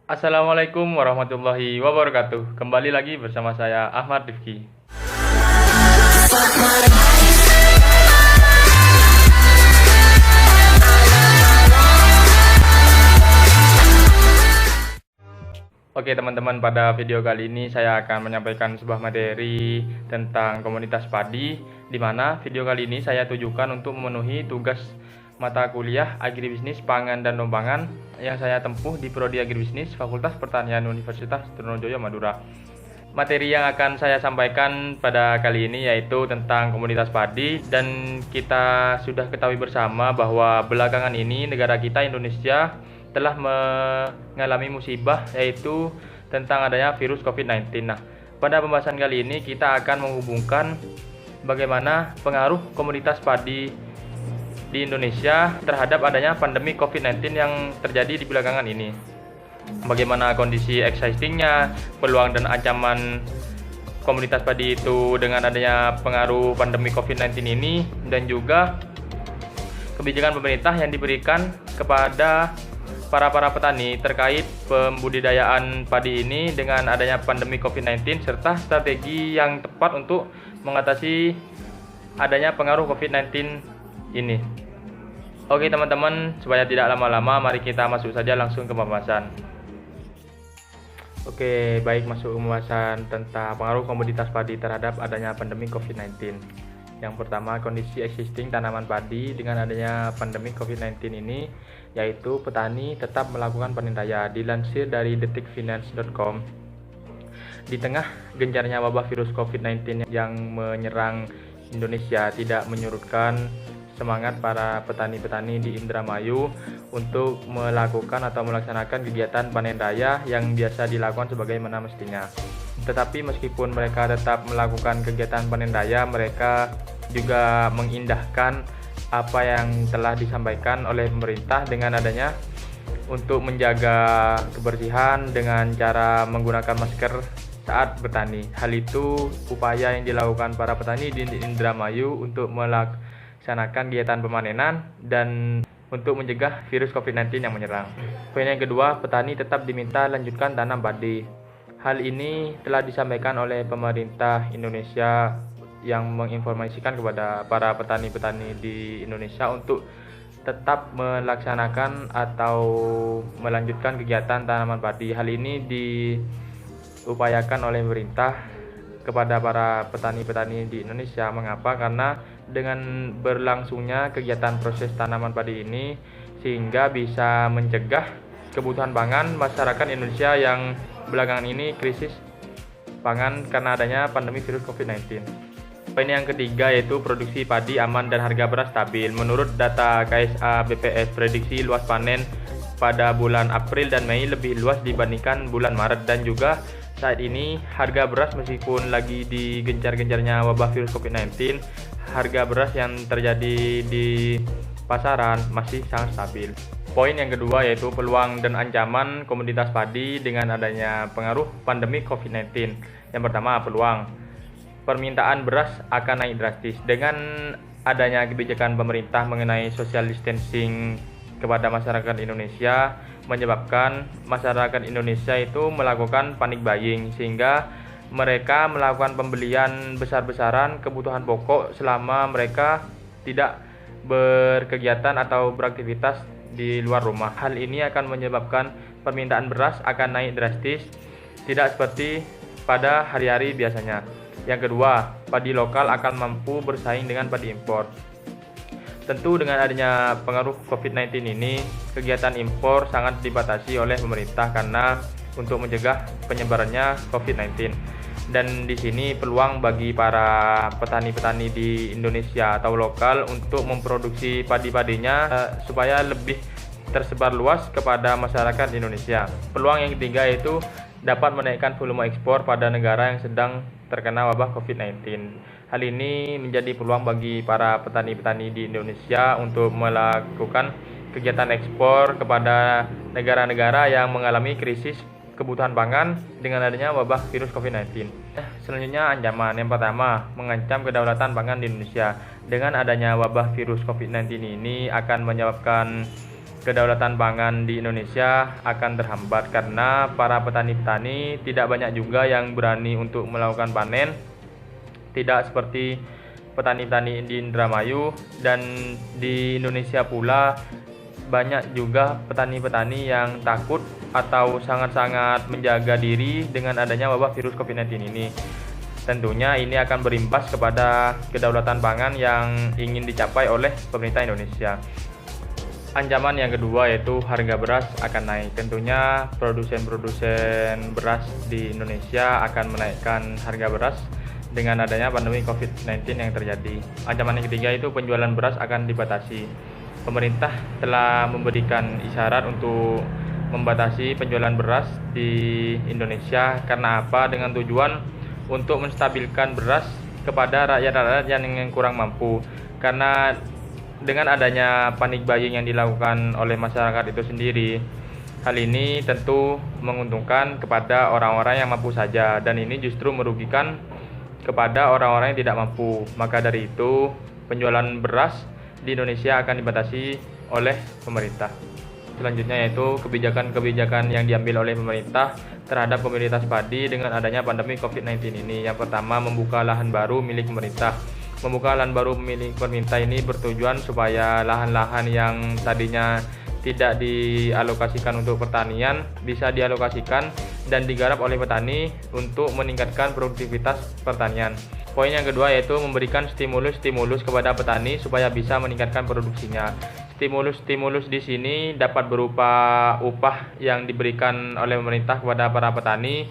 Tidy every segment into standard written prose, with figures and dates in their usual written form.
Assalamualaikum warahmatullahi wabarakatuh. Kembali lagi bersama saya Ahmad Rifki. Oke teman-teman, pada video kali ini saya akan menyampaikan sebuah materi tentang komunitas padi, di mana video kali ini saya tujukan untuk memenuhi tugas mata kuliah Agribisnis Pangan dan Numpangan yang saya tempuh di Prodi Agribisnis Fakultas Pertanian Universitas Trunojoyo Madura. Materi yang akan saya sampaikan pada kali ini yaitu tentang komunitas padi, dan kita sudah ketahui bersama bahwa belakangan ini negara kita Indonesia telah mengalami musibah yaitu tentang adanya virus COVID-19. Nah, pada pembahasan kali ini kita akan menghubungkan bagaimana pengaruh komunitas padi di Indonesia terhadap adanya pandemi COVID-19 yang terjadi di belakangan ini. Bagaimana kondisi existingnya, peluang dan ancaman komunitas padi itu dengan adanya pengaruh pandemi COVID-19 ini, dan juga kebijakan pemerintah yang diberikan kepada para petani terkait pembudidayaan padi ini dengan adanya pandemi COVID-19, serta strategi yang tepat untuk mengatasi adanya pengaruh COVID-19 ini. Oke teman-teman, supaya tidak lama-lama, mari kita masuk saja langsung ke pembahasan. Oke, baik, masuk ke pembahasan tentang pengaruh komoditas padi terhadap adanya pandemi COVID-19. Yang pertama, kondisi existing tanaman padi dengan adanya pandemi COVID-19 ini, yaitu petani tetap melakukan panen raya. Dilansir dari detikfinance.com, di tengah gencarnya wabah virus COVID-19 yang menyerang Indonesia tidak menyurutkan semangat para petani-petani di Indramayu untuk melakukan atau melaksanakan kegiatan panen raya yang biasa dilakukan sebagaimana mestinya. Tetapi meskipun mereka tetap melakukan kegiatan panen raya, mereka juga mengindahkan apa yang telah disampaikan oleh pemerintah dengan adanya untuk menjaga kebersihan dengan cara menggunakan masker saat bertani. Hal itu upaya yang dilakukan para petani di Indramayu untuk melaksanakan kegiatan pemanenan dan untuk mencegah virus COVID-19 yang menyerang. Poin yang kedua, petani tetap diminta lanjutkan tanam padi. Hal ini telah disampaikan oleh pemerintah Indonesia yang menginformasikan kepada para petani-petani di Indonesia untuk tetap melaksanakan atau melanjutkan kegiatan tanaman padi. Hal ini diupayakan oleh pemerintah kepada para petani-petani di Indonesia. Mengapa? Karena dengan berlangsungnya kegiatan proses tanaman padi ini sehingga bisa mencegah kebutuhan pangan masyarakat Indonesia yang belakangan ini krisis pangan karena adanya pandemi virus COVID-19. Poin yang ketiga yaitu produksi padi aman dan harga beras stabil. Menurut data KSA BPS, prediksi luas panen pada bulan April dan Mei lebih luas dibandingkan bulan Maret, dan juga saat ini harga beras meskipun lagi digencar-gencarnya wabah virus COVID-19, harga beras yang terjadi di pasaran masih sangat stabil. Poin yang kedua yaitu peluang dan ancaman komoditas padi dengan adanya pengaruh pandemi COVID-19. Yang pertama, peluang. Permintaan beras akan naik drastis dengan adanya kebijakan pemerintah mengenai social distancing kepada masyarakat Indonesia, menyebabkan masyarakat Indonesia itu melakukan panic buying sehingga mereka melakukan pembelian besar-besaran kebutuhan pokok selama mereka tidak berkegiatan atau beraktivitas di luar rumah. Hal ini akan menyebabkan permintaan beras akan naik drastis, tidak seperti pada hari-hari biasanya. Yang kedua, padi lokal akan mampu bersaing dengan padi impor. Tentu dengan adanya pengaruh COVID-19 ini, kegiatan impor sangat dibatasi oleh pemerintah karena untuk mencegah penyebarannya COVID-19. Dan di sini peluang bagi para petani-petani di Indonesia atau lokal untuk memproduksi padi-padinya supaya lebih tersebar luas kepada masyarakat Indonesia. Peluang yang ketiga yaitu dapat menaikkan volume ekspor pada negara yang sedang terkena wabah COVID-19. Hal ini menjadi peluang bagi para petani-petani di Indonesia untuk melakukan kegiatan ekspor kepada negara-negara yang mengalami krisis kebutuhan pangan dengan adanya wabah virus COVID-19. Selanjutnya, ancaman. Yang pertama, mengancam kedaulatan pangan di Indonesia. Dengan adanya wabah virus COVID-19 ini akan menyebabkan kedaulatan pangan di Indonesia akan terhambat karena para petani-petani tidak banyak juga yang berani untuk melakukan panen, tidak seperti petani-petani di Indramayu. Dan di Indonesia pula banyak juga petani-petani yang takut atau sangat-sangat menjaga diri dengan adanya wabah virus COVID-19 ini. Tentunya ini akan berimbas kepada kedaulatan pangan yang ingin dicapai oleh pemerintah Indonesia. Ancaman yang kedua yaitu harga beras akan naik. Tentunya produsen-produsen beras di Indonesia akan menaikkan harga beras dengan adanya pandemi COVID-19 yang terjadi. Ancaman yang ketiga itu penjualan beras akan dibatasi. Pemerintah telah memberikan isyarat untuk membatasi penjualan beras di Indonesia. Karena apa? Dengan tujuan untuk menstabilkan beras kepada rakyat-rakyat yang kurang mampu. Karena dengan adanya panik buying yang dilakukan oleh masyarakat itu sendiri, hal ini tentu menguntungkan kepada orang-orang yang mampu saja, dan ini justru merugikan kepada orang-orang yang tidak mampu. Maka dari itu, penjualan beras di Indonesia akan dibatasi oleh pemerintah. Selanjutnya yaitu kebijakan-kebijakan yang diambil oleh pemerintah terhadap komoditas padi dengan adanya pandemi COVID-19 ini. Yang pertama, membuka lahan baru milik pemerintah. Membuka lahan baru milik pemerintah ini bertujuan supaya lahan-lahan yang tadinya tidak dialokasikan untuk pertanian bisa dialokasikan dan digarap oleh petani untuk meningkatkan produktivitas pertanian. Poin yang kedua yaitu memberikan stimulus-stimulus kepada petani supaya bisa meningkatkan produksinya. Stimulus-stimulus di sini dapat berupa upah yang diberikan oleh pemerintah kepada para petani,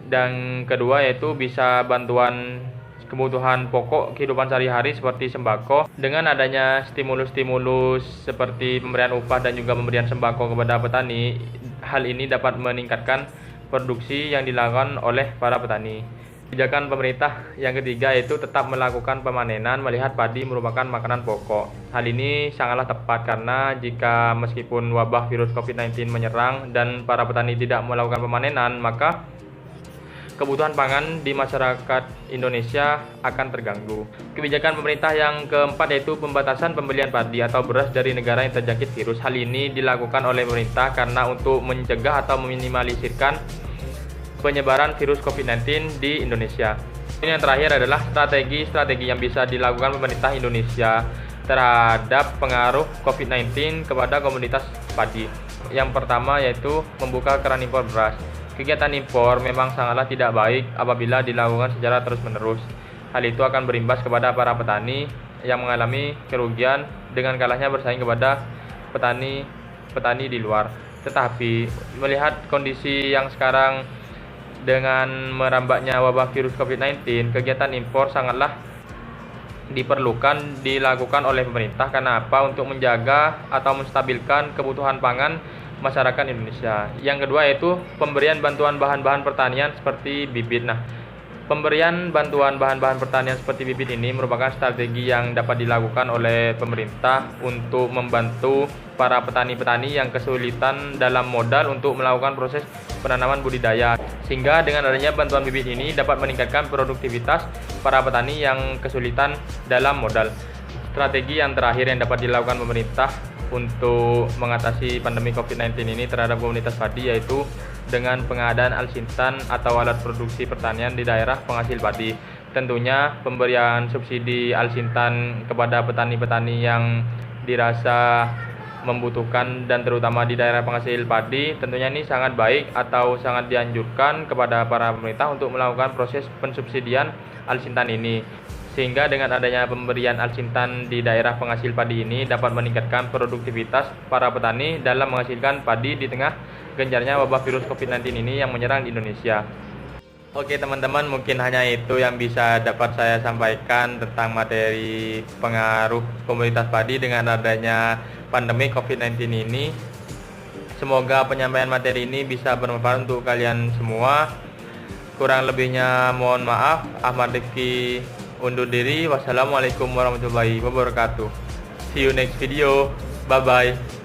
dan kedua yaitu bisa bantuan kebutuhan pokok kehidupan sehari-hari seperti sembako. Dengan adanya stimulus-stimulus seperti pemberian upah dan juga pemberian sembako kepada petani, hal ini dapat meningkatkan produksi yang dilakukan oleh para petani. Kebijakan pemerintah yang ketiga yaitu tetap melakukan pemanenan melihat padi merupakan makanan pokok. Hal ini sangatlah tepat karena jika meskipun wabah virus COVID-19 menyerang dan para petani tidak melakukan pemanenan, maka kebutuhan pangan di masyarakat Indonesia akan terganggu. Kebijakan pemerintah yang keempat yaitu pembatasan pembelian padi atau beras dari negara yang terjangkit virus. Hal ini dilakukan oleh pemerintah karena untuk mencegah atau meminimalisirkan penyebaran virus COVID-19 di Indonesia. Ini yang terakhir adalah strategi yang bisa dilakukan pemerintah Indonesia terhadap pengaruh COVID-19 kepada komoditas padi. Yang pertama yaitu membuka keran impor beras. Kegiatan impor memang sangatlah tidak baik apabila dilakukan secara terus-menerus. Hal itu akan berimbas kepada para petani yang mengalami kerugian dengan kalahnya bersaing kepada petani di luar. Tetapi melihat kondisi yang sekarang dengan merambatnya wabah virus COVID-19, kegiatan impor sangatlah dilakukan oleh pemerintah. Karena apa? Untuk menjaga atau menstabilkan kebutuhan pangan masyarakat Indonesia. Yang kedua yaitu pemberian bantuan bahan-bahan pertanian seperti bibit. Pemberian bantuan bahan-bahan pertanian seperti bibit ini merupakan strategi yang dapat dilakukan oleh pemerintah untuk membantu para petani-petani yang kesulitan dalam modal untuk melakukan proses penanaman budidaya. Sehingga dengan adanya bantuan bibit ini dapat meningkatkan produktivitas para petani yang kesulitan dalam modal. Strategi yang terakhir yang dapat dilakukan pemerintah untuk mengatasi pandemi COVID-19 ini terhadap komunitas padi yaitu dengan pengadaan alsintan atau alat produksi pertanian di daerah penghasil padi. Tentunya pemberian subsidi alsintan kepada petani-petani yang dirasa membutuhkan dan terutama di daerah penghasil padi, tentunya ini sangat baik atau sangat dianjurkan kepada para pemerintah untuk melakukan proses pensubsidian alsintan ini. Sehingga dengan adanya pemberian alsintan di daerah penghasil padi ini dapat meningkatkan produktivitas para petani dalam menghasilkan padi di tengah gencarnya wabah virus COVID-19 ini yang menyerang di Indonesia. Oke teman-teman, mungkin hanya itu yang bisa dapat saya sampaikan tentang materi pengaruh komoditas padi dengan adanya pandemi COVID-19 ini. Semoga penyampaian materi ini bisa bermanfaat untuk kalian semua. Kurang lebihnya mohon maaf. Ahmad Rifki undur diri. Wassalamualaikum warahmatullahi wabarakatuh. See you next video. Bye bye.